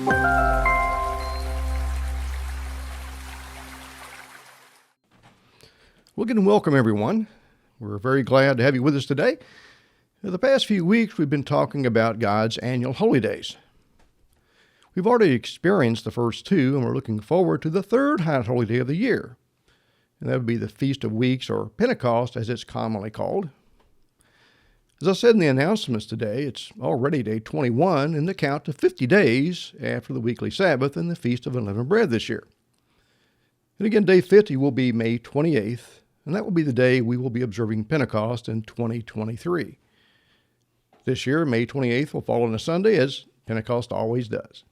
Well, again, welcome everyone. We're very glad to have you with us today. In the past few weeks, we've been talking about God's annual holy days. We've already experienced the first two, and we're looking forward to the third high holy day of the year. And that would be the Feast of Weeks, or Pentecost, as it's commonly called. As I said in the announcements today, it's already day 21 in the count to 50 days after the weekly Sabbath and the Feast of Unleavened Bread this year. And again, day 50 will be May 28th, and that will be the day we will be observing Pentecost in 2023. This year, May 28th will fall on a Sunday, as Pentecost always does.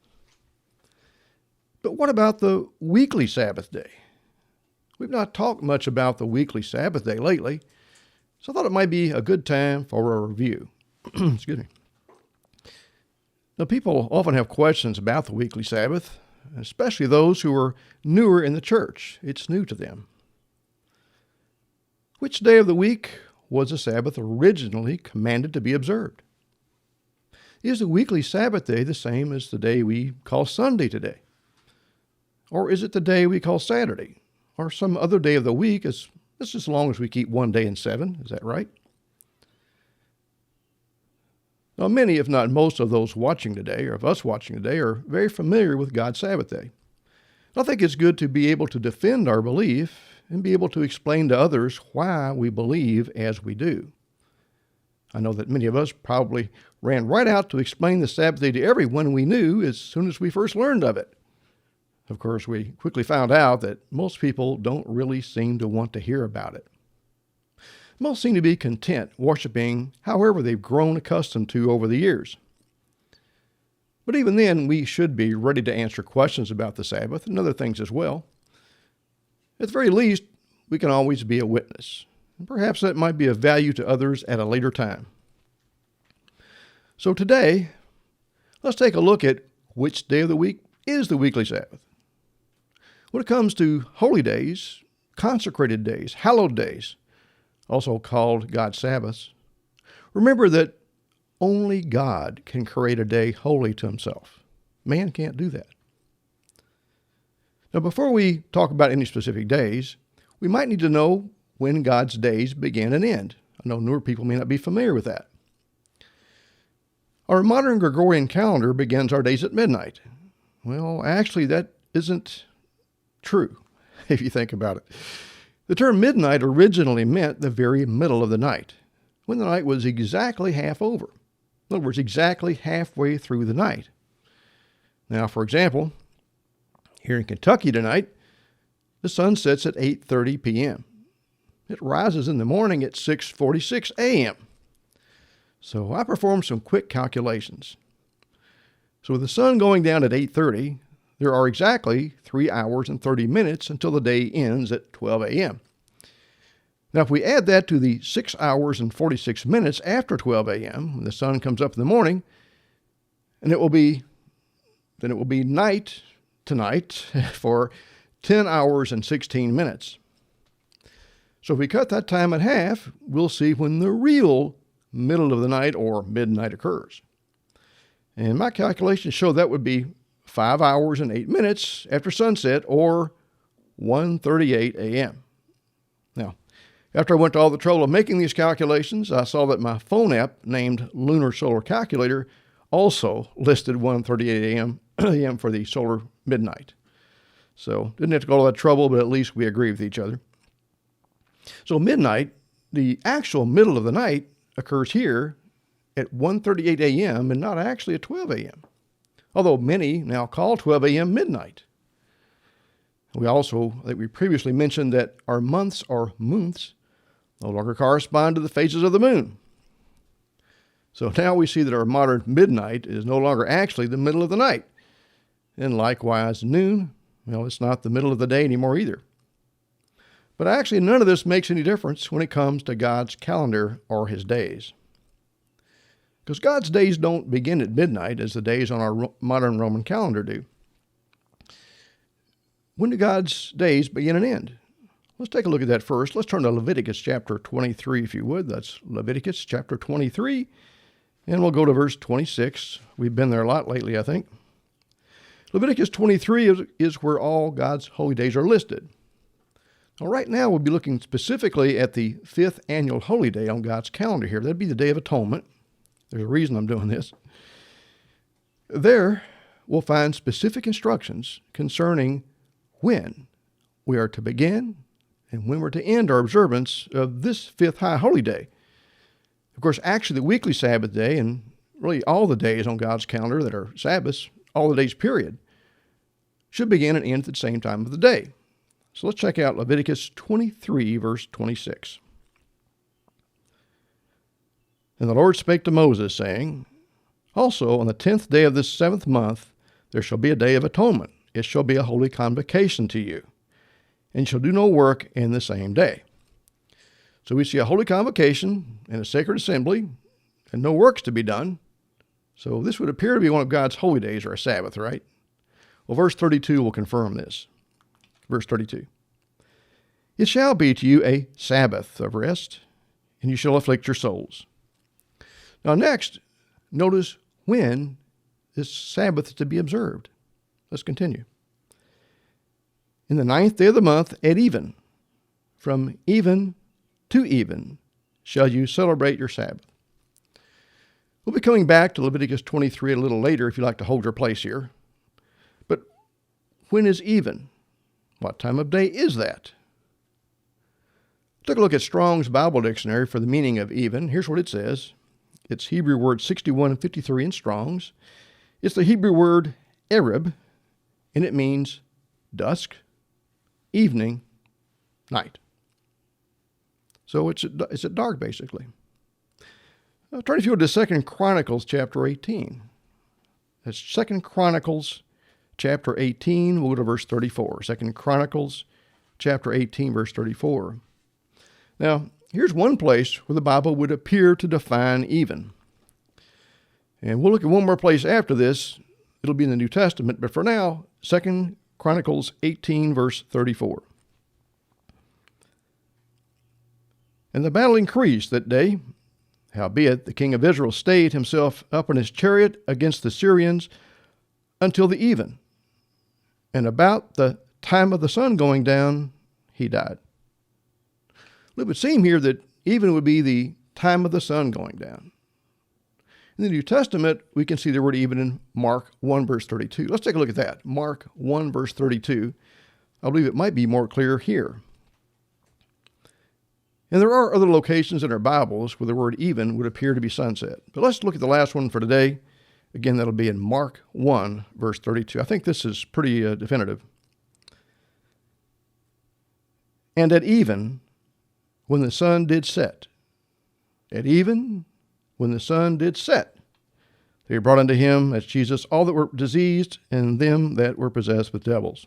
But what about the weekly Sabbath day? We've not talked much about the weekly Sabbath day lately, so I thought it might be a good time for a review. Excuse me. Now, people often have questions about the weekly Sabbath, especially those who are newer in the church. It's new to them. Which day of the week was the Sabbath originally commanded to be observed? Is the weekly Sabbath day the same as the day we call Sunday today? Or is it the day we call Saturday? Or some other day of the week, as long as we keep one day in 7? Is that right? Now, many, if not most of those watching today, or of us watching today, are very familiar with God's Sabbath day. I think it's good to be able to defend our belief and be able to explain to others why we believe as we do. I know that many of us probably ran right out to explain the Sabbath day to everyone we knew as soon as we first learned of it. Of course, we quickly found out that most people don't really seem to want to hear about it. Most seem to be content worshiping however they've grown accustomed to over the years. But even then, we should be ready to answer questions about the Sabbath and other things as well. At the very least, we can always be a witness. And perhaps that might be of value to others at a later time. So today, let's take a look at which day of the week is the weekly Sabbath. When it comes to holy days, consecrated days, hallowed days, also called God's Sabbaths, remember that only God can create a day holy to himself. Man can't do that. Now, before we talk about any specific days, we might need to know when God's days begin and end. I know newer people may not be familiar with that. Our modern Gregorian calendar begins our days at midnight. Well, actually, that isn't true, if you think about it. The term midnight originally meant the very middle of the night, when the night was exactly half over. In other words, exactly halfway through the night. Now, for example, here in Kentucky tonight, the sun sets at 8:30 p.m. It rises in the morning at 6:46 a.m. So I performed some quick calculations. So with the sun going down at 8:30, there are exactly 3 hours and 30 minutes until the day ends at 12 a.m. Now, if we add that to the 6 hours and 46 minutes after 12 a.m., when the sun comes up in the morning, and it will be night tonight for 10 hours and 16 minutes. So if we cut that time in half, we'll see when the real middle of the night or midnight occurs. And my calculations show that would be 5 hours and 8 minutes after sunset, or 1:38 a.m. Now, after I went to all the trouble of making these calculations, I saw that my phone app named Lunar Solar Calculator also listed 1:38 a.m. for the solar midnight. So didn't have to go to all that trouble, but at least we agree with each other. So midnight, the actual middle of the night, occurs here at 1:38 a.m. and not actually at 12 a.m., although many now call 12 a.m. midnight. We also, I think we previously mentioned that our months or moonths no longer correspond to the phases of the moon. So now we see that our modern midnight is no longer actually the middle of the night. And likewise, noon, well, it's not the middle of the day anymore either. But actually, none of this makes any difference when it comes to God's calendar or his days. Because God's days don't begin at midnight as the days on our modern Roman calendar do. When do God's days begin and end? Let's take a look at that first. Let's turn to Leviticus chapter 23, if you would. That's Leviticus chapter 23, and we'll go to verse 26. We've been there a lot lately, I think. Leviticus 23 is where all God's holy days are listed. Now, right now, we'll be looking specifically at the 5th annual holy day on God's calendar here. That'd be the Day of Atonement. There's a reason I'm doing this. There, we'll find specific instructions concerning when we are to begin and when we're to end our observance of this 5th high holy day. Of course, actually, the weekly Sabbath day, and really all the days on God's calendar that are Sabbaths, all the days period, should begin and end at the same time of the day. So let's check out Leviticus 23, verse 26. And the Lord spake to Moses, saying, Also on the 10th day of this 7th month there shall be a day of atonement. It shall be a holy convocation to you, and you shall do no work in the same day. So we see a holy convocation and a sacred assembly, and no works to be done. So this would appear to be one of God's holy days, or a Sabbath, right? Well, verse 32 will confirm this. Verse 32. It shall be to you a Sabbath of rest, and you shall afflict your souls. Now next, notice when this Sabbath is to be observed. Let's continue. In the 9th day of the month at even, from even to even, shall you celebrate your Sabbath. We'll be coming back to Leviticus 23 a little later if you'd like to hold your place here. But when is even? What time of day is that? Take a look at Strong's Bible Dictionary for the meaning of even. Here's what it says. It's Hebrew word 6153 in Strong's. It's the Hebrew word Arab, and it means dusk, evening, night. So it's at dark, basically. Turn, if you would, to 2 Chronicles chapter 18. That's 2 Chronicles chapter 18. We'll go to verse 34. 2 Chronicles chapter 18, verse 34. Now, here's one place where the Bible would appear to define even. And we'll look at one more place after this. It'll be in the New Testament. But for now, 2 Chronicles 18, verse 34. And the battle increased that day. Howbeit, the king of Israel stayed himself up in his chariot against the Syrians until the even. And about the time of the sun going down, he died. It would seem here that even would be the time of the sun going down. In the New Testament, we can see the word even in Mark 1, verse 32. Let's take a look at that. Mark 1, verse 32. I believe it might be more clear here. And there are other locations in our Bibles where the word even would appear to be sunset. But let's look at the last one for today. Again, that'll be in Mark 1, verse 32. I think this is pretty definitive. And at even, when the sun did set, at even, when the sun did set, they brought unto him, as Jesus, all that were diseased and them that were possessed with devils.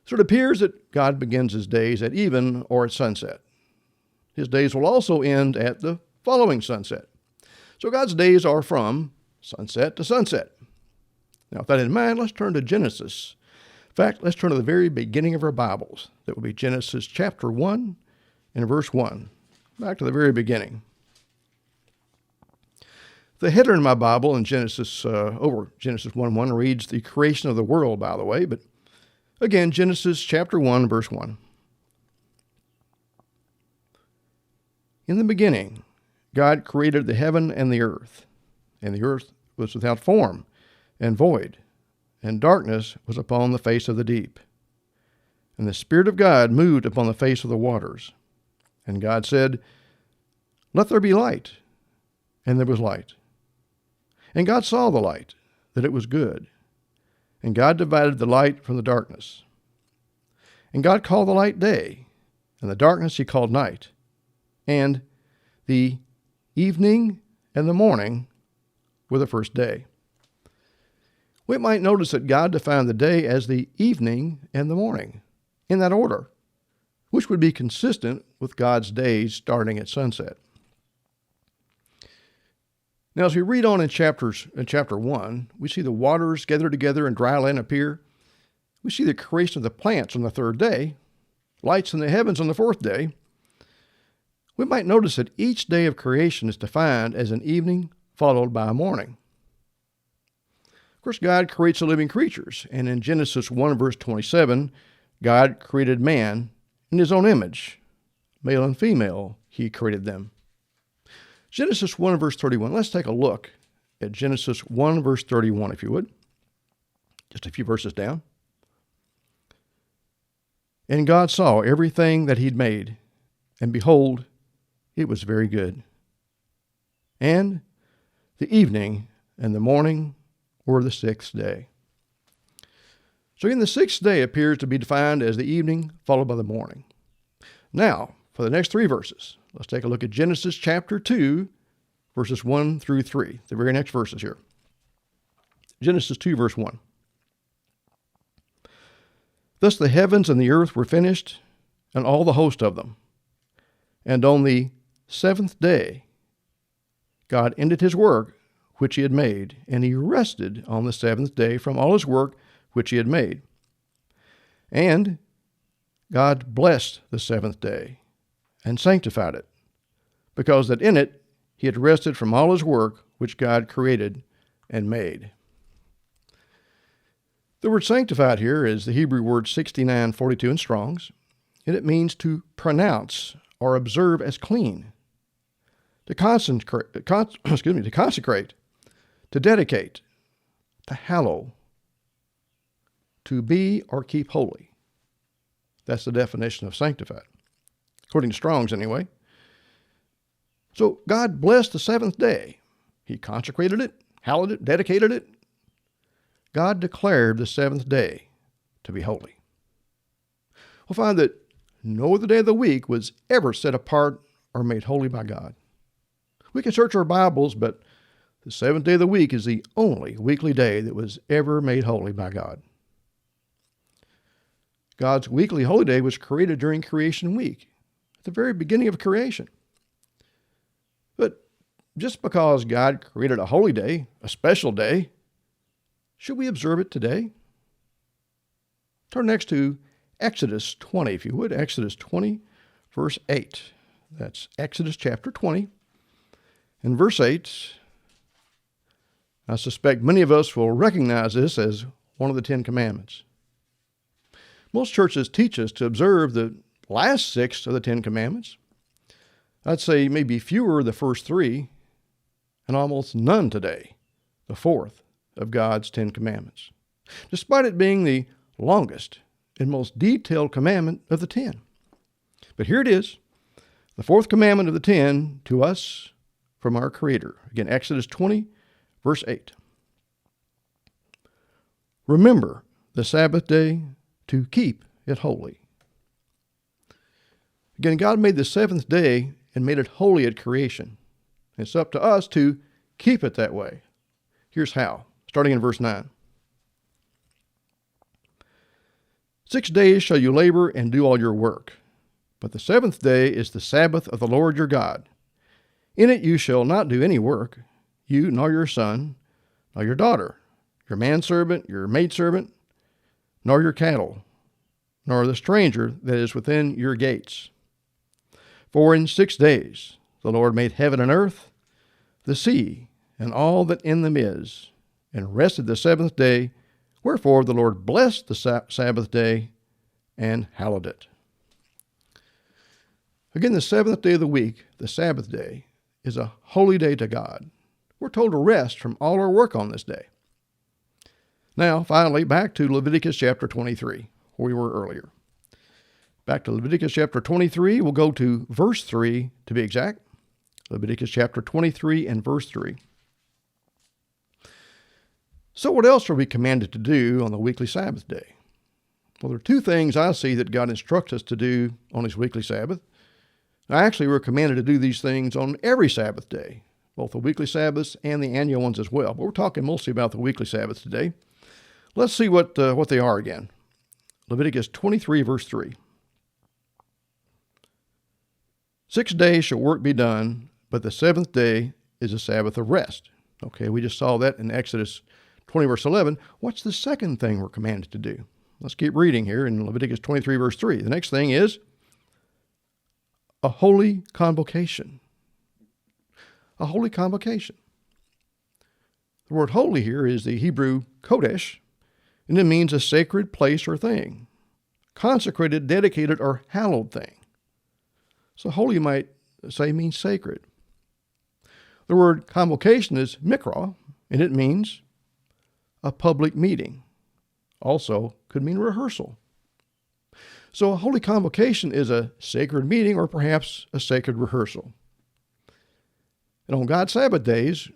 So it appears that God begins his days at even or at sunset. His days will also end at the following sunset. So God's days are from sunset to sunset. Now, with that in mind, let's turn to Genesis. In fact, let's turn to the very beginning of our Bibles. That will be Genesis chapter 1 and verse 1. Back to the very beginning. The header in my Bible in Genesis, over Genesis 1:1 reads the creation of the world, by the way, but again, Genesis chapter 1, verse 1. In the beginning, God created the heaven and the earth was without form and void, and darkness was upon the face of the deep. And the Spirit of God moved upon the face of the waters. And God said, Let there be light. And there was light. And God saw the light, that it was good. And God divided the light from the darkness. And God called the light day, and the darkness he called night. And the evening and the morning were the first day. We might notice that God defined the day as the evening and the morning, in that order, which would be consistent with God's days starting at sunset. Now, as we read on in chapter 1, we see the waters gathered together and dry land appear. We see the creation of the plants on the third day, lights in the heavens on the fourth day. We might notice that each day of creation is defined as an evening followed by a morning. Of course, God creates the living creatures, and in Genesis 1 verse 27, God created man in his own image. Male and female, he created them. Genesis 1 verse 31. Let's take a look at Genesis 1 verse 31, if you would. Just a few verses down. And God saw everything that he'd made, and behold, it was very good. And the evening and the morning were the sixth day. So again, the sixth day appears to be defined as the evening followed by the morning. Now, for the next three verses, let's take a look at Genesis chapter 2, verses 1 through 3, the very next verses here. Genesis 2, verse 1. Thus the heavens and the earth were finished, and all the host of them. And on the seventh day, God ended his work which he had made, and he rested on the seventh day from all his work which he had made. And God blessed the seventh day and sanctified it, because that in it he had rested from all his work which God created and made. The word sanctified here is the Hebrew word 6942 in Strong's, and it means to pronounce or observe as clean, to consecrate, to dedicate, to hallow, to be or keep holy. That's the definition of sanctified, according to Strong's anyway. So God blessed the seventh day. He consecrated it, hallowed it, dedicated it. God declared the seventh day to be holy. We'll find that no other day of the week was ever set apart or made holy by God. We can search our Bibles, but the seventh day of the week is the only weekly day that was ever made holy by God. God's weekly holy day was created during creation week, at the very beginning of creation. But just because God created a holy day, a special day, should we observe it today? Turn next to Exodus 20, if you would. Exodus 20, verse 8. That's Exodus chapter 20. In verse 8, I suspect many of us will recognize this as one of the Ten Commandments. Most churches teach us to observe the last six of the Ten Commandments. I'd say maybe fewer the first three, and almost none today, the fourth of God's Ten Commandments, despite it being the longest and most detailed commandment of the 10. But here it is, the fourth commandment of the 10 to us from our Creator. Again, Exodus 20, verse 8. Remember the Sabbath day to keep it holy. Again, God made the seventh day and made it holy at creation. It's up to us to keep it that way. Here's how. Starting in verse 9. 6 days shall you labor and do all your work, but the seventh day is the Sabbath of the Lord your God. In it you shall not do any work, you nor your son, nor your daughter, your manservant, your maidservant, nor your cattle, nor the stranger that is within your gates. For in 6 days the Lord made heaven and earth, the sea, and all that in them is, and rested the seventh day. Wherefore the Lord blessed the Sabbath day and hallowed it. Again, the seventh day of the week, the Sabbath day, is a holy day to God. We're told to rest from all our work on this day. Now, finally, back to Leviticus chapter 23, where we were earlier. Back to Leviticus chapter 23, we'll go to verse 3 to be exact. Leviticus chapter 23 and verse 3. So what else are we commanded to do on the weekly Sabbath day? Well, there are two things I see that God instructs us to do on his weekly Sabbath. Actually, we're commanded to do these things on every Sabbath day, both the weekly Sabbaths and the annual ones as well. But we're talking mostly about the weekly Sabbaths today. Let's see what they are again. Leviticus 23, verse 3. 6 days shall work be done, but the seventh day is a Sabbath of rest. Okay, we just saw that in Exodus 20, verse 11. What's the second thing we're commanded to do? Let's keep reading here in Leviticus 23, verse 3. The next thing is a holy convocation. A holy convocation. The word holy here is the Hebrew kodesh, and it means a sacred place or thing, consecrated, dedicated, or hallowed thing. So holy, you might say, means sacred. The word convocation is mikra, and it means a public meeting. Also could mean rehearsal. So a holy convocation is a sacred meeting or perhaps a sacred rehearsal. And on God's Sabbath days,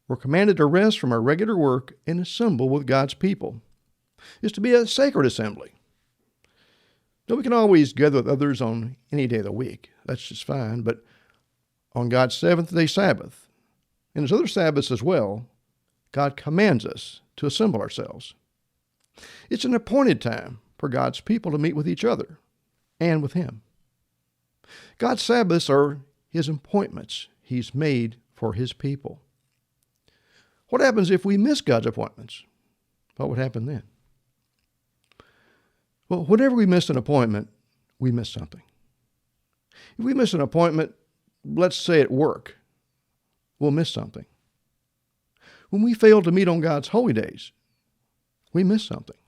we're commanded to rest from our regular work and assemble with God's people. It's to be a sacred assembly. Now, we can always gather with others on any day of the week. That's just fine. But on God's seventh-day Sabbath, and his other Sabbaths as well, God commands us to assemble ourselves. It's an appointed time for God's people to meet with each other and with him. God's Sabbaths are his appointments he's made for his people. What happens if we miss God's appointments? What would happen then? Well, whenever we miss an appointment, we miss something. If we miss an appointment, let's say at work, we'll miss something. When we fail to meet on God's holy days, we miss something.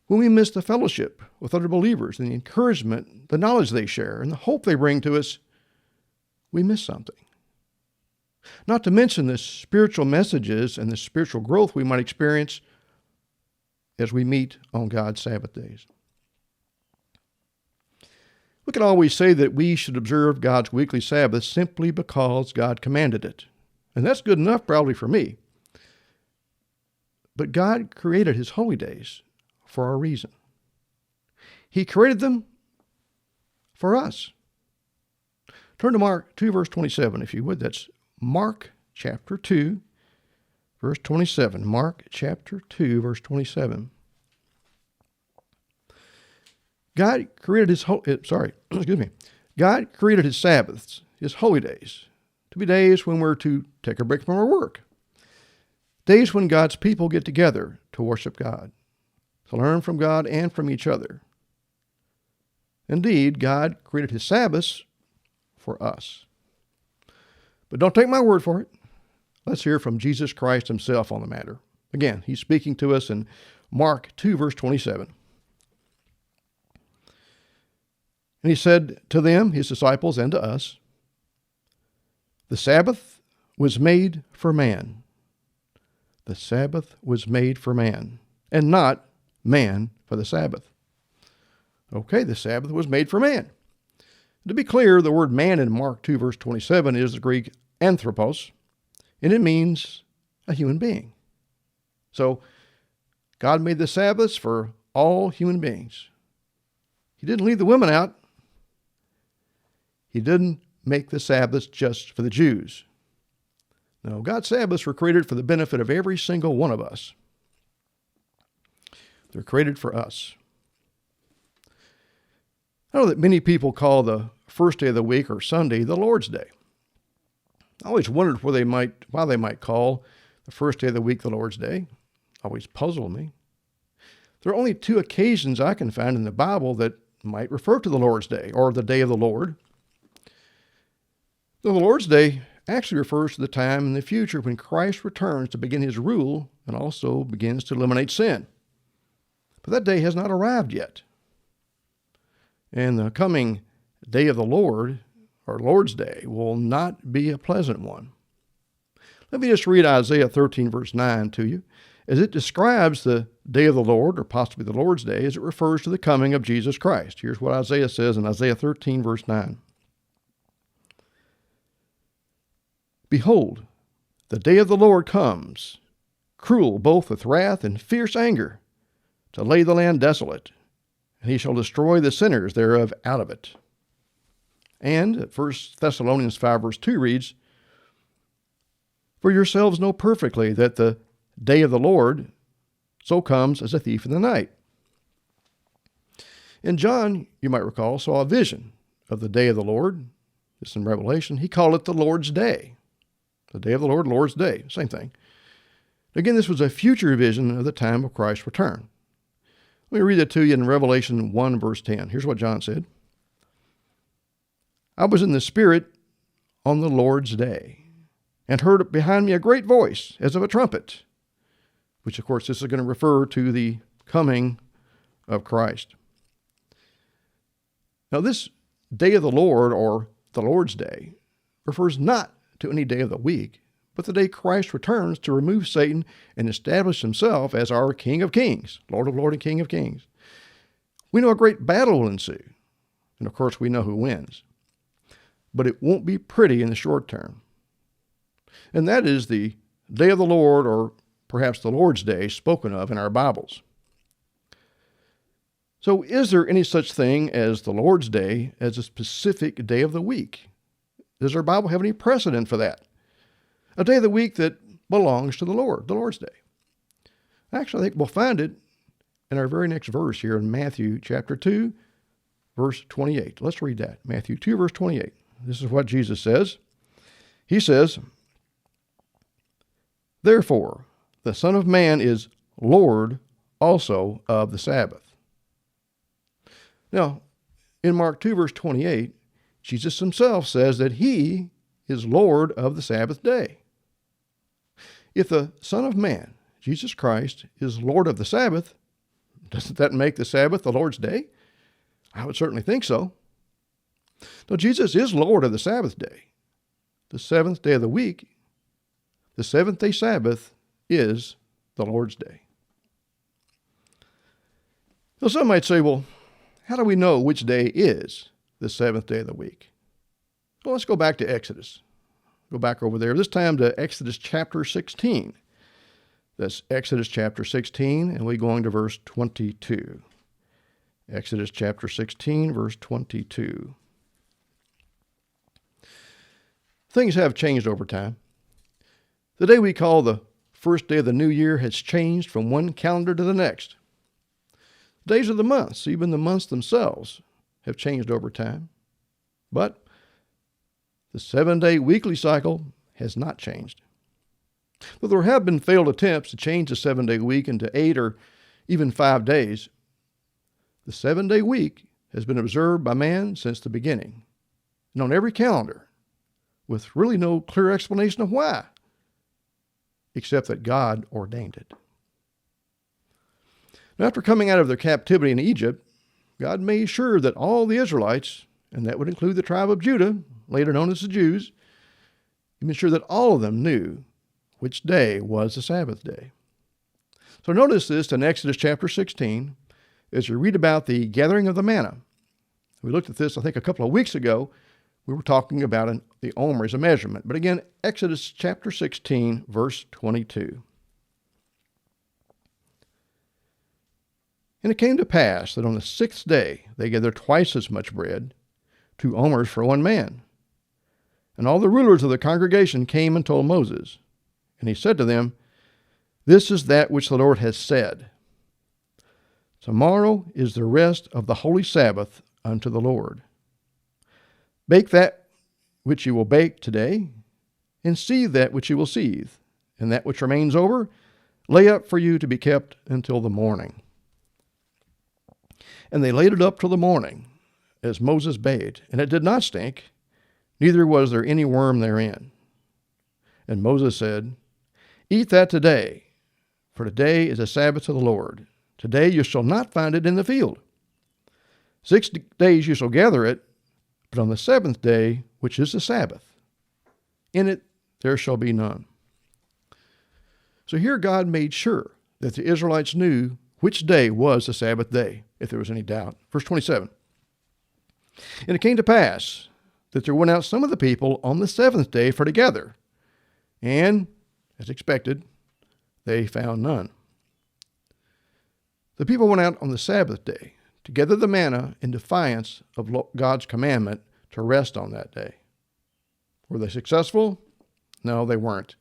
When we miss the fellowship with other believers and the encouragement, the knowledge they share, and the hope they bring to us, we miss something. Not to mention the spiritual messages and the spiritual growth we might experience as we meet on God's Sabbath days. We can always say that we should observe God's weekly Sabbath simply because God commanded it. And that's good enough probably for me. But God created his holy days for a reason. He created them for us. Turn to Mark 2, verse 27, if you would. That's Mark chapter 2, verse 27. Mark chapter 2, verse 27. God created God created his Sabbaths, his holy days, to be days when we're to take a break from our work. Days when God's people get together to worship God, to learn from God and from each other. Indeed, God created his Sabbaths for us. But don't take my word for it. Let's hear from Jesus Christ himself on the matter. Again, he's speaking to us in Mark 2, verse 27. And he said to them, his disciples, and to us, the Sabbath was made for man. The Sabbath was made for man, and not man for the Sabbath. Okay, the Sabbath was made for man. To be clear, the word man in Mark 2, verse 27 is the Greek anthropos, and it means a human being. So, God made the Sabbaths for all human beings. He didn't leave the women out. He didn't make the Sabbaths just for the Jews. No, God's Sabbaths were created for the benefit of every single one of us. They're created for us. I know that many people call the first day of the week or Sunday the Lord's Day. I always wondered why they might call the first day of the week the Lord's Day. Always puzzled me. There are only two occasions I can find in the Bible that might refer to the Lord's Day or the day of the Lord. The Lord's Day actually refers to the time in the future when Christ returns to begin his rule and also begins to eliminate sin. But that day has not arrived yet. And the coming day of the Lord, or Lord's Day, will not be a pleasant one. Let me just read Isaiah 13, verse 9 to you, as it describes the day of the Lord, or possibly the Lord's Day, as it refers to the coming of Jesus Christ. Here's what Isaiah says in Isaiah 13, verse 9. Behold, the day of the Lord comes, cruel both with wrath and fierce anger, to lay the land desolate, and he shall destroy the sinners thereof out of it. And 1 Thessalonians 5, verse 2 reads, For yourselves know perfectly that the day of the Lord so comes as a thief in the night. And John, you might recall, saw a vision of the day of the Lord. This in Revelation. He called it the Lord's Day. The day of the Lord, Lord's Day. Same thing. Again, this was a future vision of the time of Christ's return. Let me read it to you in Revelation 1, verse 10. Here's what John said. I was in the Spirit on the Lord's day, and heard behind me a great voice as of a trumpet, which of course this is going to refer to the coming of Christ. Now this day of the Lord, or the Lord's Day, refers not to any day of the week, but the day Christ returns to remove Satan and establish himself as our King of Kings, Lord of Lords and King of Kings. We know a great battle will ensue, and of course we know who wins. But it won't be pretty in the short term. And that is the day of the Lord, or perhaps the Lord's Day, spoken of in our Bibles. So is there any such thing as the Lord's Day as a specific day of the week? Does our Bible have any precedent for that? A day of the week that belongs to the Lord, the Lord's Day. Actually, I think we'll find it in our very next verse here in Matthew chapter 2, verse 28. Let's read that. Matthew 2, verse 28. This is what Jesus says. He says, "Therefore, the Son of Man is Lord also of the Sabbath." Now, in Mark 2, verse 28, Jesus himself says that he is Lord of the Sabbath day. If the Son of Man, Jesus Christ, is Lord of the Sabbath, doesn't that make the Sabbath the Lord's day? I would certainly think so. Now, Jesus is Lord of the Sabbath day. The seventh day of the week, the seventh-day Sabbath, is the Lord's day. Now, some might say, well, how do we know which day is the seventh day of the week? Well, let's go back to Exodus. Go back over there, this time to Exodus chapter 16. That's Exodus chapter 16, and we're going to verse 22. Exodus chapter 16, verse 22. Things have changed over time. The day we call the first day of the new year has changed from one calendar to the next. Days of the months, even the months themselves, have changed over time. But the 7-day weekly cycle has not changed. Though there have been failed attempts to change the 7-day week into 8 or even 5 days, the 7-day week has been observed by man since the beginning, and on every calendar, with really no clear explanation of why, except that God ordained it. Now, after coming out of their captivity in Egypt, God made sure that all the Israelites, and that would include the tribe of Judah, later known as the Jews, He made sure that all of them knew which day was the Sabbath day. So notice this in Exodus chapter 16, as you read about the gathering of the manna. We looked at this, I think, a couple of weeks ago. We were talking about the omer as a measurement. But again, Exodus chapter 16, verse 22. And it came to pass that on the 6th day they gathered twice as much bread, 2 omers for one man. And all the rulers of the congregation came and told Moses. And he said to them, "This is that which the Lord has said. Tomorrow is the rest of the holy Sabbath unto the Lord. Bake that which you will bake today, and seethe that which you will seethe, and that which remains over, lay up for you to be kept until the morning." And they laid it up till the morning, as Moses bade, and it did not stink, neither was there any worm therein. And Moses said, "Eat that today, for today is a Sabbath to the Lord. Today you shall not find it in the field. 6 days you shall gather it, but on the 7th day, which is the Sabbath, in it there shall be none." So here God made sure that the Israelites knew which day was the Sabbath day, if there was any doubt. Verse 27. And it came to pass that there went out some of the people on the 7th day for to gather, and, as expected, they found none. The people went out on the Sabbath day to gather the manna in defiance of God's commandment to rest on that day. Were they successful? No, they weren't.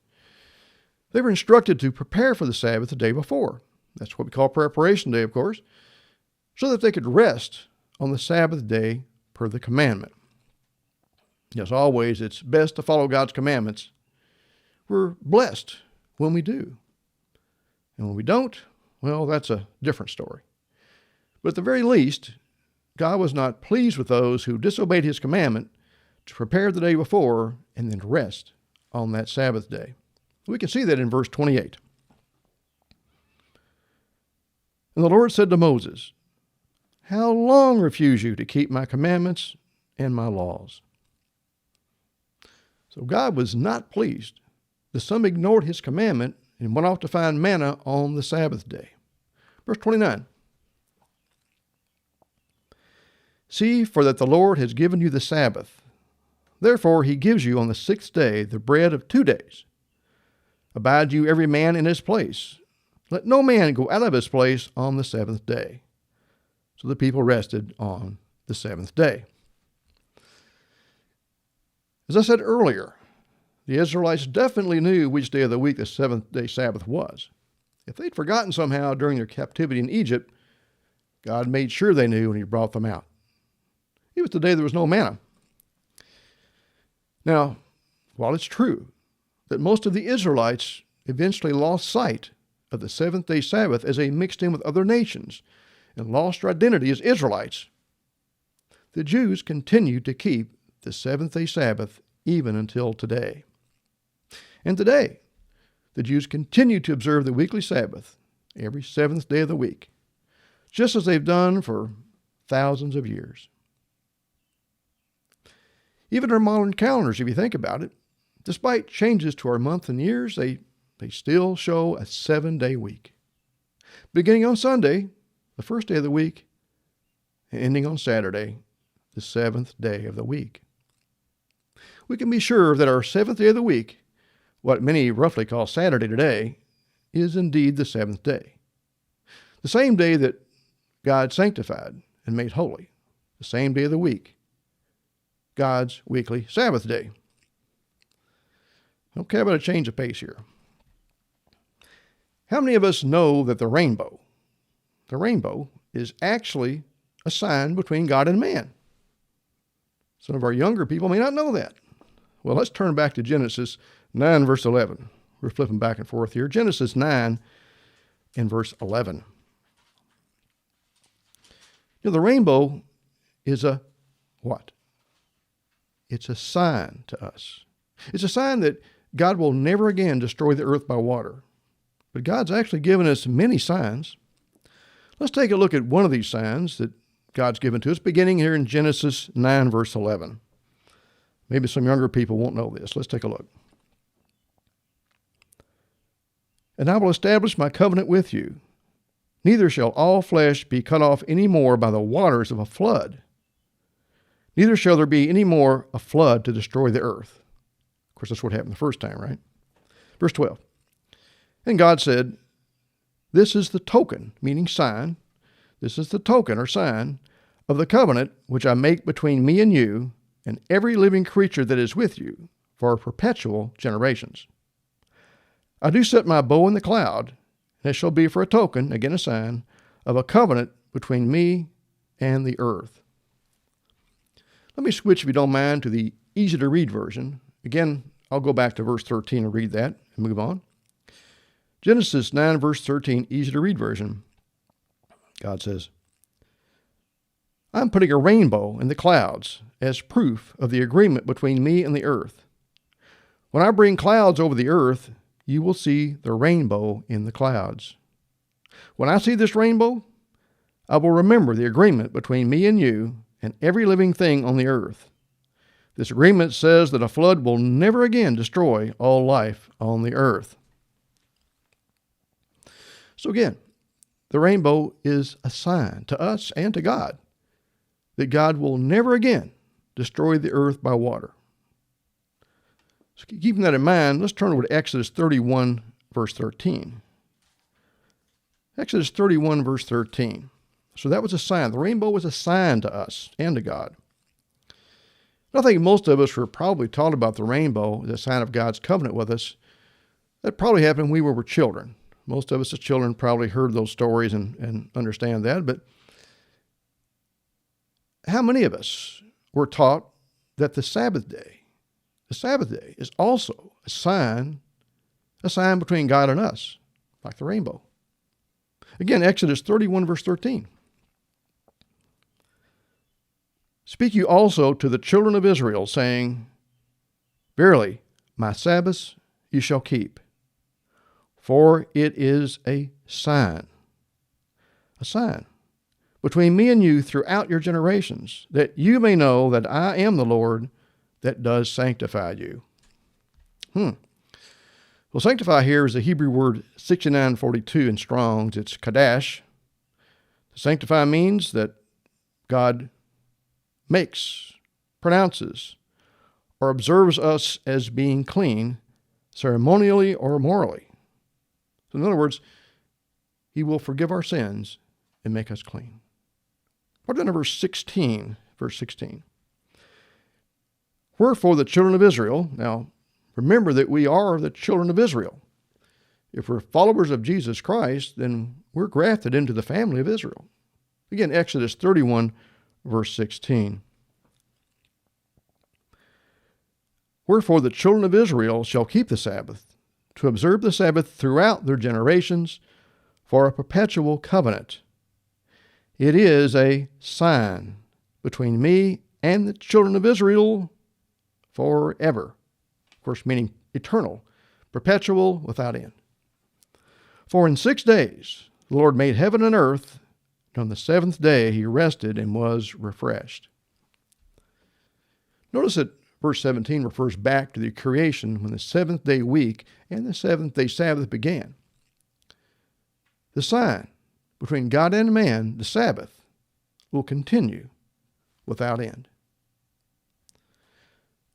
They were instructed to prepare for the Sabbath the day before. That's what we call preparation day, of course, so that they could rest on the Sabbath day per the commandment. Yes, always, it's best to follow God's commandments. We're blessed when we do. And when we don't, well, that's a different story. But at the very least, God was not pleased with those who disobeyed his commandment to prepare the day before and then rest on that Sabbath day. We can see that in verse 28. And the Lord said to Moses, how long refuse you to keep my commandments and my laws? So God was not pleased. The some ignored his commandment and went off to find manna on the Sabbath day. Verse 29. See, for that the Lord has given you the Sabbath. Therefore he gives you on the 6th day the bread of 2 days. Abide you every man in his place. Let no man go out of his place on the 7th day. So the people rested on the 7th day. As I said earlier, the Israelites definitely knew which day of the week the 7th-day Sabbath was. If they'd forgotten somehow during their captivity in Egypt, God made sure they knew when he brought them out. It was the day there was no manna. Now, while it's true that most of the Israelites eventually lost sight of the 7th-day Sabbath as they mixed in with other nations and lost their identity as Israelites, the Jews continued to keep the 7th-day Sabbath even until today. And today, the Jews continue to observe the weekly Sabbath every 7th day of the week, just as they've done for thousands of years. Even our modern calendars, if you think about it, despite changes to our months and years, they still show a 7-day week. Beginning on Sunday, the first day of the week, and ending on Saturday, the 7th day of the week. We can be sure that our 7th day of the week, what many roughly call Saturday today, is indeed the 7th day. The same day that God sanctified and made holy. The same day of the week. God's weekly Sabbath day. Okay, I'm going to change the pace here. How many of us know that the rainbow is actually a sign between God and man? Some of our younger people may not know that. Well, let's turn back to Genesis 9, verse 11. We're flipping back and forth here. Genesis 9 and verse 11. The rainbow is a what? It's a sign to us. It's a sign that God will never again destroy the earth by water. But God's actually given us many signs. Let's take a look at one of these signs that God's given to us, beginning here in Genesis 9, verse 11. Maybe some younger people won't know this. Let's take a look. And I will establish my covenant with you. Neither shall all flesh be cut off any more by the waters of a flood. Neither shall there be any more a flood to destroy the earth. Of course, that's what happened the first time, right? Verse 12. And God said, this is the token, meaning sign. This is the token or sign of the covenant which I make between me and you and every living creature that is with you for perpetual generations. I do set my bow in the cloud, and it shall be for a token, again a sign, of a covenant between me and the earth. Let me switch, if you don't mind, to the easy-to-read version. Again, I'll go back to verse 13 and read that and move on. Genesis 9, verse 13, easy-to-read version. God says, I'm putting a rainbow in the clouds as proof of the agreement between me and the earth. When I bring clouds over the earth, you will see the rainbow in the clouds. When I see this rainbow, I will remember the agreement between me and you and every living thing on the earth. This agreement says that a flood will never again destroy all life on the earth. So again, the rainbow is a sign to us and to God that God will never again destroy the earth by water. So keeping that in mind, let's turn over to Exodus 31, verse 13. Exodus 31, verse 13. So that was a sign. The rainbow was a sign to us and to God. I think most of us were probably taught about the rainbow as a sign of God's covenant with us. That probably happened when we were children. Most of us as children probably heard those stories and understand that. But how many of us were taught that the Sabbath day is also a sign between God and us, like the rainbow? Again, Exodus 31, verse 13. Speak you also to the children of Israel, saying, Verily, My Sabbaths you shall keep, for it is a sign between me and you throughout your generations, that you may know that I am the Lord that does sanctify you. Well, sanctify here is the Hebrew word 6942 in Strong's. It's kadash. To sanctify means that God makes, pronounces, or observes us as being clean, ceremonially or morally. So in other words, he will forgive our sins and make us clean. What about verse 16? Verse 16. Wherefore the children of Israel, now remember that we are the children of Israel. If we're followers of Jesus Christ, then we're grafted into the family of Israel. Again, Exodus 31, verse 16. Wherefore the children of Israel shall keep the Sabbath, to observe the Sabbath throughout their generations, for a perpetual covenant. It is a sign between me and the children of Israel forever. Of course, meaning eternal, perpetual, without end. For in 6 days the Lord made heaven and earth, and on the seventh day he rested and was refreshed. Notice that verse 17 refers back to the creation when the seventh day week and the seventh day Sabbath began. The sign between God and man, the Sabbath, will continue without end.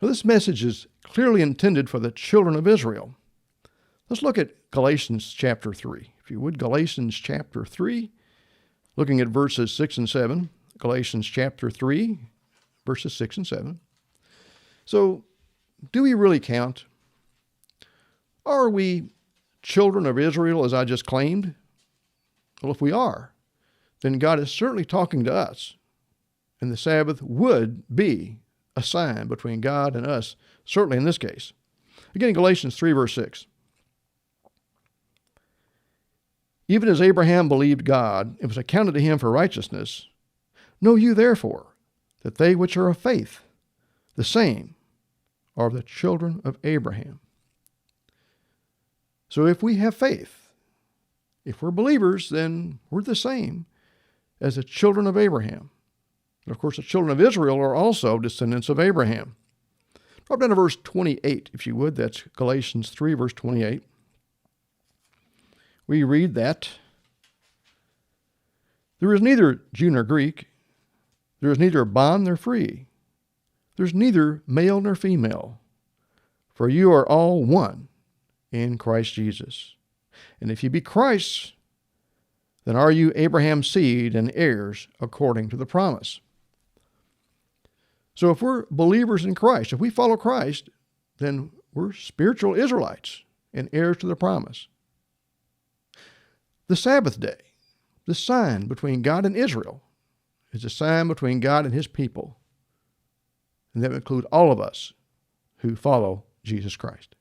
Now, this message is clearly intended for the children of Israel. Let's look at Galatians chapter 3. If you would, Galatians chapter 3, looking at verses 6 and 7. Galatians chapter 3, verses 6 and 7. So, do we really count? Are we children of Israel, as I just claimed? Well, if we are, then God is certainly talking to us, and the Sabbath would be a sign between God and us, certainly in this case. Again, Galatians 3, verse 6. Even as Abraham believed God, it was accounted to him for righteousness. Know you therefore that they which are of faith, the same are the children of Abraham. So if we have faith, if we're believers, then we're the same as the children of Abraham. And of course, the children of Israel are also descendants of Abraham. Drop down to verse 28, if you would. That's Galatians 3, verse 28. We read that there is neither Jew nor Greek, there is neither bond nor free, there's neither male nor female, for you are all one in Christ Jesus. And if you be Christ's, then are you Abraham's seed and heirs according to the promise. So if we're believers in Christ, if we follow Christ, then we're spiritual Israelites and heirs to the promise. The Sabbath day, the sign between God and Israel, is a sign between God and his people. And that would include all of us who follow Jesus Christ.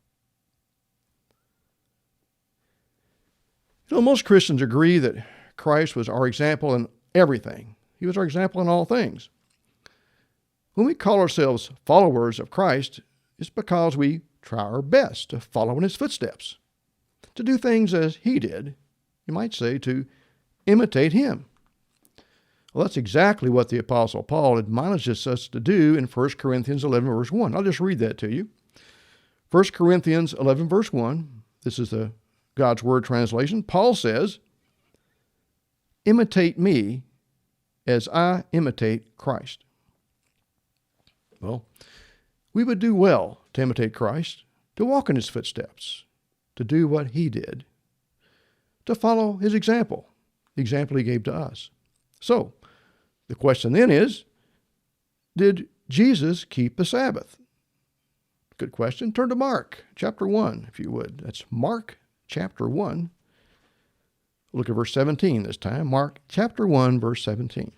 You know, most Christians agree that Christ was our example in everything. He was our example in all things. When we call ourselves followers of Christ, it's because we try our best to follow in his footsteps, to do things as he did. You might say to imitate him. Well, that's exactly what the Apostle Paul admonishes us to do in 1 Corinthians 11, verse 1. I'll just read that to you. 1 Corinthians 11, verse 1. This is the God's Word translation. Paul says, imitate me as I imitate Christ. Well, we would do well to imitate Christ, to walk in his footsteps, to do what he did, to follow his example, the example he gave to us. So, the question then is, did Jesus keep the Sabbath? Good question. Turn to Mark chapter 1, if you would. That's Mark chapter 1. Look at verse 17 this time. Mark chapter 1, verse 17.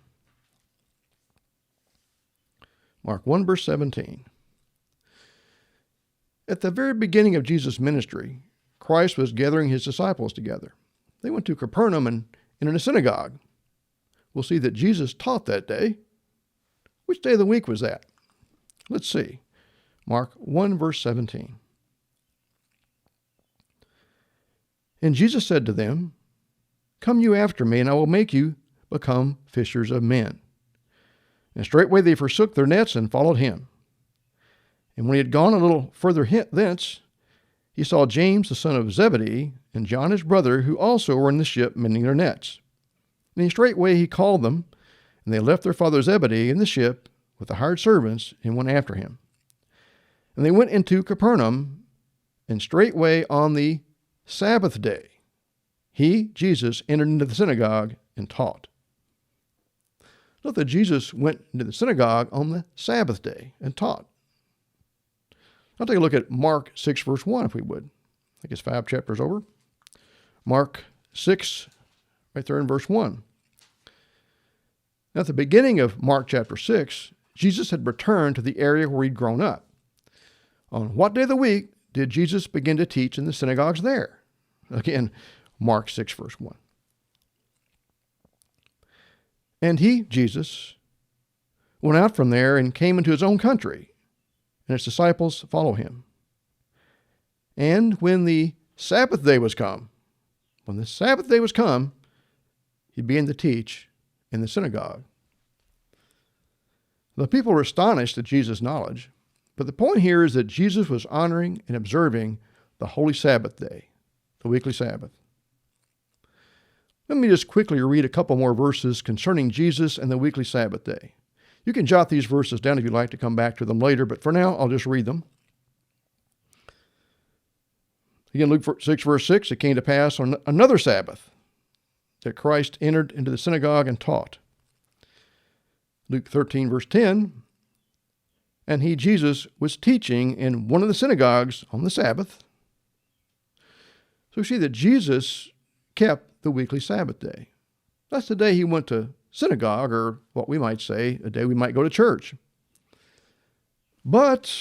Mark 1, verse 17. At the very beginning of Jesus' ministry, Christ was gathering his disciples together. They went to Capernaum and in a synagogue. We'll see that Jesus taught that day. Which day of the week was that? Let's see. Mark 1, verse 17. And Jesus said to them, "Come you after me, and I will make you become fishers of men." And straightway they forsook their nets and followed him. And when he had gone a little further thence, he saw James the son of Zebedee and John his brother, who also were in the ship mending their nets. And straightway he called them, and they left their father Zebedee in the ship with the hired servants and went after him. And they went into Capernaum, and straightway on the Sabbath day, he, Jesus, entered into the synagogue and taught. Note that Jesus went into the synagogue on the Sabbath day and taught. I'll take a look at Mark 6, verse 1, if we would. I think it's 5 chapters over. Mark 6, right there in verse 1. Now, at the beginning of Mark chapter 6, Jesus had returned to the area where he'd grown up. On what day of the week did Jesus begin to teach in the synagogues there? Again, Mark 6, verse 1. And he, Jesus, went out from there and came into his own country, and his disciples followed him. And when the Sabbath day was come, he began to teach in the synagogue. The people were astonished at Jesus' knowledge, but the point here is that Jesus was honoring and observing the holy Sabbath day, the weekly Sabbath. Let me just quickly read a couple more verses concerning Jesus and the weekly Sabbath day. You can jot these verses down if you'd like to come back to them later, but for now, I'll just read them. Again, Luke 6, verse 6, it came to pass on another Sabbath that Christ entered into the synagogue and taught. Luke 13, verse 10, and he, Jesus, was teaching in one of the synagogues on the Sabbath. So we see that Jesus kept the weekly Sabbath day. That's the day he went to synagogue, or what we might say, a day we might go to church. But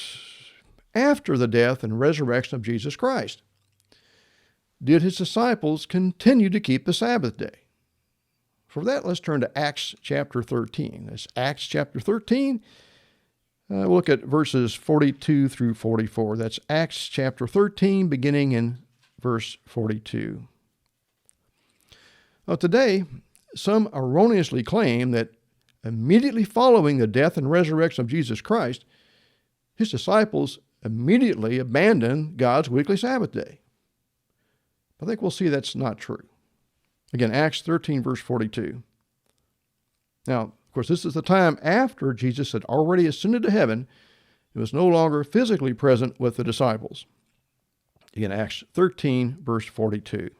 after the death and resurrection of Jesus Christ, did his disciples continue to keep the Sabbath day? For that, let's turn to Acts chapter 13. That's Acts chapter 13. We'll look at verses 42 through 44. That's Acts chapter 13, beginning in verse 42. Now, today, some erroneously claim that immediately following the death and resurrection of Jesus Christ, his disciples immediately abandoned God's weekly Sabbath day. I think we'll see that's not true. Again, Acts 13, verse 42. Now, of course, this is the time after Jesus had already ascended to heaven and was no longer physically present with the disciples. Again, Acts 13, verse 42.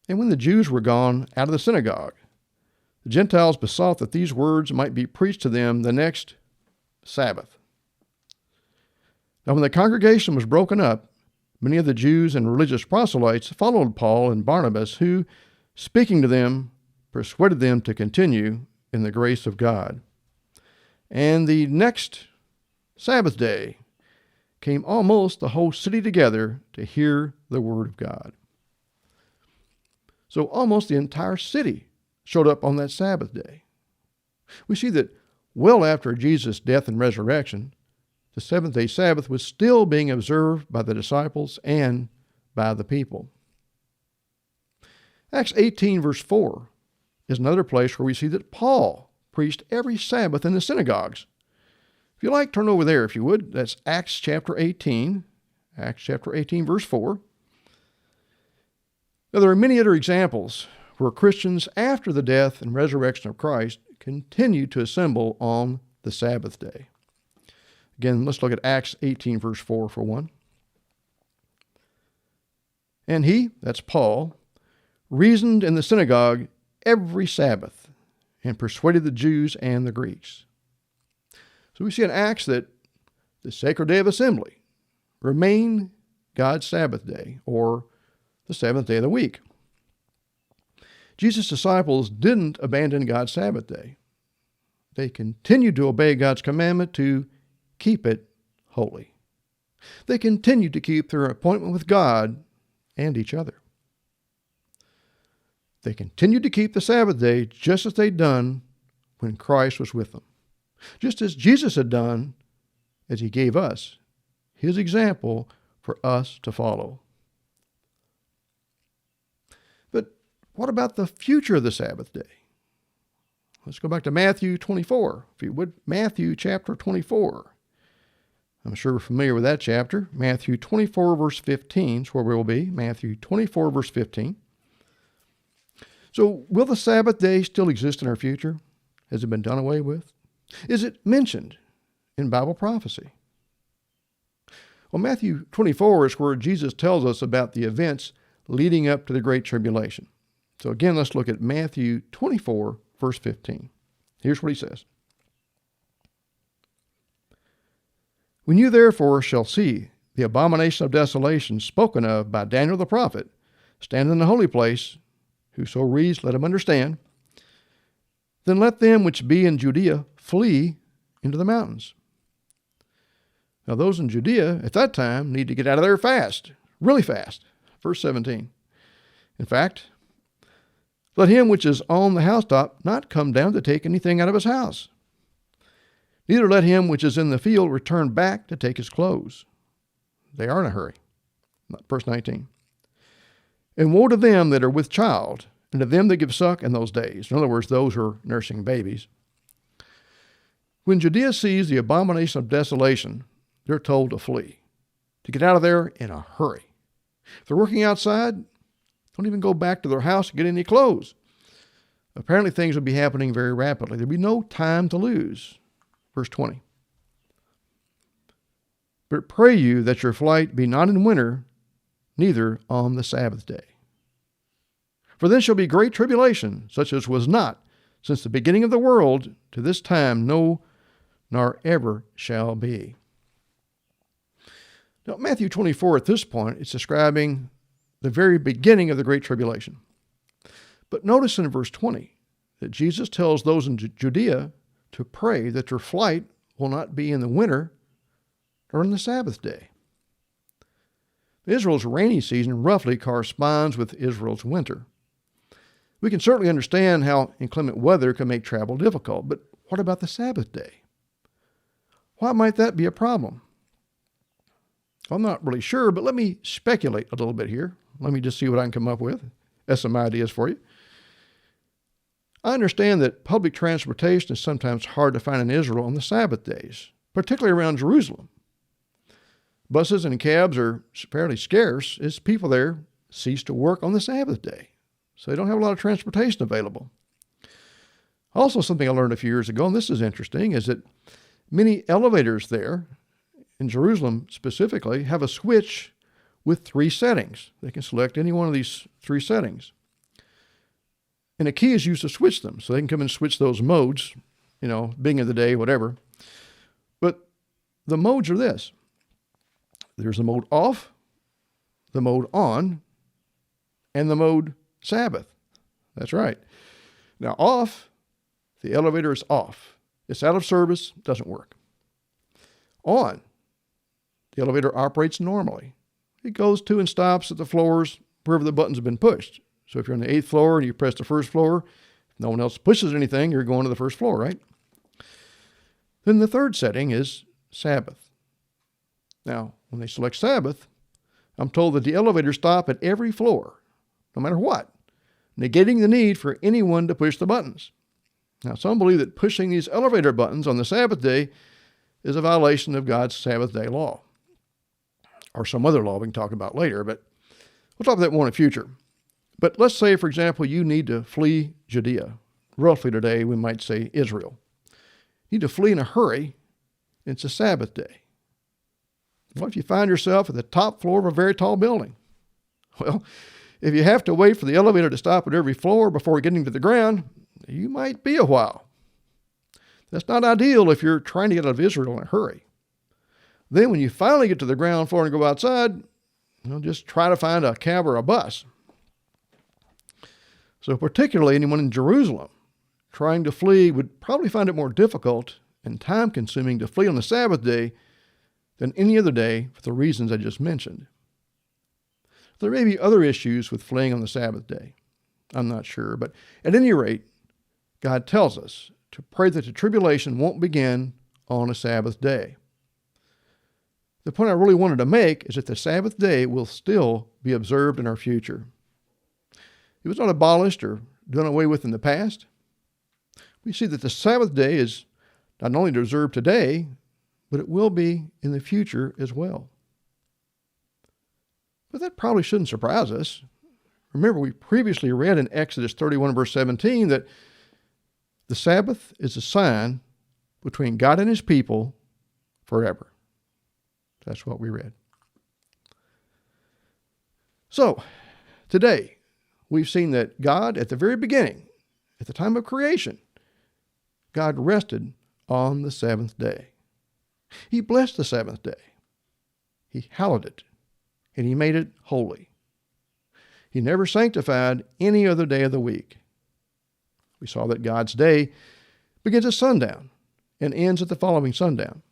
And when the Jews were gone out of the synagogue, the Gentiles besought that these words might be preached to them the next Sabbath. Now when the congregation was broken up, many of the Jews and religious proselytes followed Paul and Barnabas, who, speaking to them, persuaded them to continue in the grace of God. And the next Sabbath day came almost the whole city together to hear the word of God. So almost the entire city showed up on that Sabbath day. We see that well after Jesus' death and resurrection, the seventh-day Sabbath was still being observed by the disciples and by the people. Acts 18, verse 4 is another place where we see that Paul preached every Sabbath in the synagogues. If you like, turn over there if you would. That's Acts chapter 18. Acts chapter 18, verse 4. Now, there are many other examples where Christians, after the death and resurrection of Christ, continued to assemble on the Sabbath day. Again, let's look at Acts 18, verse 4 for one. And he, that's Paul, reasoned in the synagogue every Sabbath and persuaded the Jews and the Greeks. So we see in Acts that the sacred day of assembly remained God's Sabbath day, or the seventh day of the week. Jesus' disciples didn't abandon God's Sabbath day. They continued to obey God's commandment to keep it holy. They continued to keep their appointment with God and each other. They continued to keep the Sabbath day just as they'd done when Christ was with them. Just as Jesus had done as he gave us his example for us to follow. But what about the future of the Sabbath day? Let's go back to Matthew 24, if you would. Matthew chapter 24. I'm sure we're familiar with that chapter. Matthew 24, verse 15 is where we will be. Matthew 24, verse 15. So, will the Sabbath day still exist in our future? Has it been done away with? Is it mentioned in Bible prophecy? Well, Matthew 24 is where Jesus tells us about the events leading up to the Great Tribulation. So again, let's look at Matthew 24, verse 15. Here's what he says. When you therefore shall see the abomination of desolation spoken of by Daniel the prophet stand in the holy place, whoso reads, let him understand. Then let them which be in Judea flee into the mountains. Now those in Judea at that time need to get out of there fast, really fast. Verse 17. In fact, let him which is on the housetop not come down to take anything out of his house. Neither let him which is in the field return back to take his clothes. They are in a hurry. Verse 19. And woe to them that are with child, and to them that give suck in those days. In other words, those who are nursing babies. When Judea sees the abomination of desolation, they're told to flee, to get out of there in a hurry. If they're working outside, don't even go back to their house to get any clothes. Apparently things will be happening very rapidly. There'll be no time to lose. Verse 20. But pray you that your flight be not in winter, neither on the Sabbath day. For then shall be great tribulation, such as was not since the beginning of the world to this time, no, nor ever shall be. Now, Matthew 24 at this point is describing the very beginning of the Great Tribulation. But notice in verse 20 that Jesus tells those in Judea to pray that their flight will not be in the winter or in the Sabbath day. Israel's rainy season roughly corresponds with Israel's winter. We can certainly understand how inclement weather can make travel difficult, but what about the Sabbath day? Why might that be a problem? I'm not really sure, but let me speculate a little bit here. Let me just see what I can come up with. That's some ideas for you. I understand that public transportation is sometimes hard to find in Israel on the Sabbath days, particularly around Jerusalem. Buses and cabs are fairly scarce as people there cease to work on the Sabbath day, so they don't have a lot of transportation available. Also, something I learned a few years ago, and this is interesting, is that many elevators there, in Jerusalem specifically, have a switch with 3 settings. They can select any one of these 3 settings. And a key is used to switch them, so they can come and switch those modes, beginning of the day, whatever. But the modes are this. There's the mode off, the mode on, and the mode Sabbath. That's right. Now off, the elevator is off. It's out of service, doesn't work. On, the elevator operates normally. It goes to and stops at the floors wherever the buttons have been pushed. So if you're on the 8th floor and you press the 1st floor, if no one else pushes anything, you're going to the 1st floor, right? Then the 3rd setting is Sabbath. Now, when they select Sabbath, I'm told that the elevators stop at every floor, no matter what, negating the need for anyone to push the buttons. Now, some believe that pushing these elevator buttons on the Sabbath day is a violation of God's Sabbath day law, or some other law we can talk about later, but we'll talk about that more in the future. But let's say, for example, you need to flee Judea. Roughly today, we might say Israel. You need to flee in a hurry. It's a Sabbath day. What if you find yourself at the top floor of a very tall building? Well, if you have to wait for the elevator to stop at every floor before getting to the ground, you might be a while. That's not ideal if you're trying to get out of Israel in a hurry. Then when you finally get to the ground floor and go outside, just try to find a cab or a bus. So particularly anyone in Jerusalem trying to flee would probably find it more difficult and time-consuming to flee on the Sabbath day than any other day for the reasons I just mentioned. There may be other issues with fleeing on the Sabbath day. I'm not sure, but at any rate, God tells us to pray that the tribulation won't begin on a Sabbath day. The point I really wanted to make is that the Sabbath day will still be observed in our future. It was not abolished or done away with in the past. We see that the Sabbath day is not only observed today, but it will be in the future as well. But that probably shouldn't surprise us. Remember, we previously read in Exodus 31, verse 17, that the Sabbath is a sign between God and his people forever. That's what we read. So, today, we've seen that God, at the very beginning, at the time of creation, God rested on the seventh day. He blessed the seventh day. He hallowed it, and he made it holy. He never sanctified any other day of the week. We saw that God's day begins at sundown and ends at the following sundown.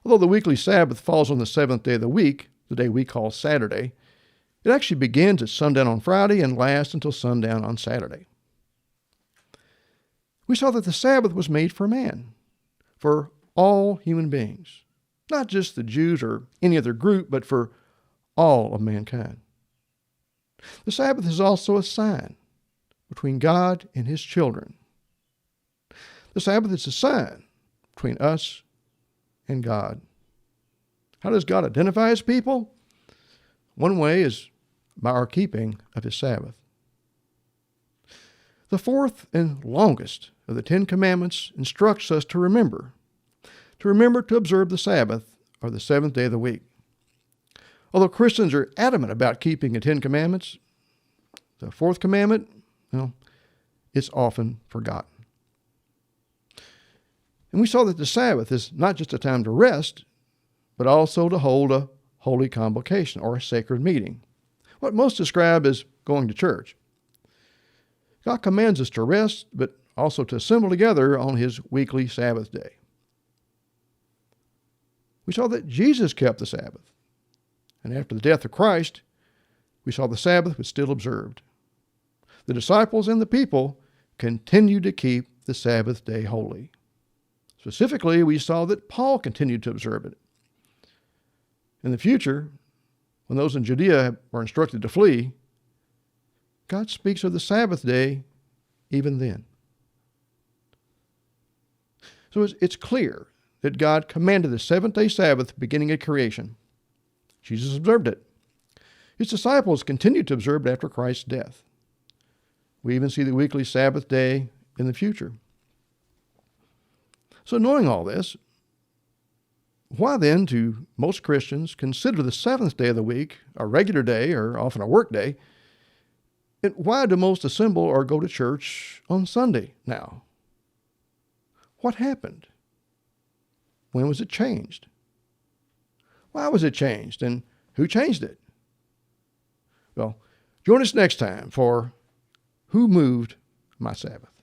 Although the weekly Sabbath falls on the seventh day of the week, the day we call Saturday, it actually begins at sundown on Friday and lasts until sundown on Saturday. We saw that the Sabbath was made for man, for all human beings, not just the Jews or any other group, but for all of mankind. The Sabbath is also a sign between God and his children. The Sabbath is a sign between us and God. How does God identify his people? One way is by our keeping of his Sabbath. The fourth and longest of the Ten Commandments instructs us to remember to observe the Sabbath, or the seventh day of the week. Although Christians are adamant about keeping the Ten Commandments, the fourth commandment, it's often forgotten. And we saw that the Sabbath is not just a time to rest, but also to hold a holy convocation or a sacred meeting, what most describe as going to church. God commands us to rest, but also to assemble together on his weekly Sabbath day. We saw that Jesus kept the Sabbath, and after the death of Christ, we saw the Sabbath was still observed. The disciples and the people continued to keep the Sabbath day holy. Specifically, we saw that Paul continued to observe it. In the future, when those in Judea were instructed to flee, God speaks of the Sabbath day even then. So it's clear that God commanded the seventh-day Sabbath beginning at creation. Jesus observed it. His disciples continued to observe it after Christ's death. We even see the weekly Sabbath day in the future. So knowing all this, why then do most Christians consider the seventh day of the week a regular day or often a work day? And why do most assemble or go to church on Sunday now? What happened? When was it changed? Why was it changed, and who changed it? Well, join us next time for Who Moved My Sabbath?